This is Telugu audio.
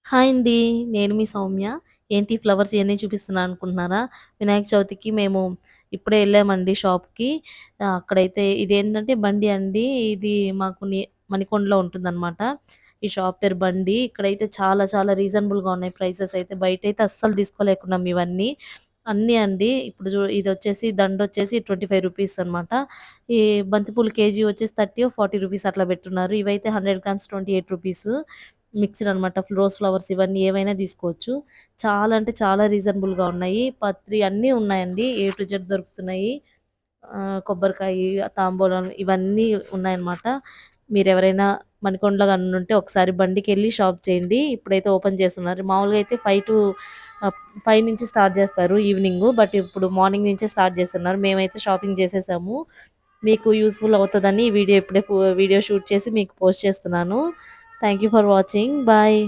హాయ్ అండి. నేను మీ సౌమ్య. ఏంటి ఫ్లవర్స్ ఇయన్నీ చూపిస్తున్నా అనుకుంటున్నారా? వినాయక చవితికి మేము ఇప్పుడే ఎళ్ళామండి షాప్‌కి. అక్కడైతే ఇదేంటంటే బండి అండి. ఇది మాకు మణికొండలో ఉంటుందనమాట. ఈ షాప్ పేరు బండి. ఇక్కడైతే చాలా చాలా రీజనబుల్‌గా ఉన్నాయి ప్రైసెస్ అయితే. బయటైతే అస్సలు తీసుకోలేకున్నాం ఇవన్నీ. అన్నీ అండి. ఇప్పుడు ఇదొచ్చేసి దండొచ్చేసి రూ. 25 అనమాట. ఈ బంతిపూలు కేజీ వచ్చేసి 30 40 అట్లా పెట్టున్నారు. ఇవైతే 100 గ్రామ్స్ రూ. 28 మిక్స్‌డ్ అనమాట. రోజ్ ఫ్లవర్స్ ఇవన్నీ ఏవైనా తీసుకోవచ్చు. చాలా అంటే చాలా రీజనబుల్‌గా ఉన్నాయి. పత్రి అన్నీ ఉన్నాయండి. ఏ టు జెడ్ దొరుకుతున్నాయి. కొబ్బరికాయి, తాంబూలం ఇవన్నీ ఉన్నాయన్నమాట. మీరెవరైనా మణికొండలో గాని ఉంటే ఒకసారి బండికెళ్ళి షాప్ చేయండి. ఇప్పుడైతే ఓపెన్ చేసున్నారు. మామూలుగా అయితే 5 నుంచి స్టార్ట్ చేస్తారు ఈవినింగు. బట్ ఇప్పుడు మార్నింగ్ నుంచే స్టార్ట్ చేస్తున్నారు. మేమైతే షాపింగ్ చేసేసాము. మీకు యూజ్‌ఫుల్ అవుతదని ఈ వీడియో ఇప్పుడే వీడియో షూట్ చేసి మీకు పోస్ట్ చేస్తున్నాను. Thank you for watching. Bye.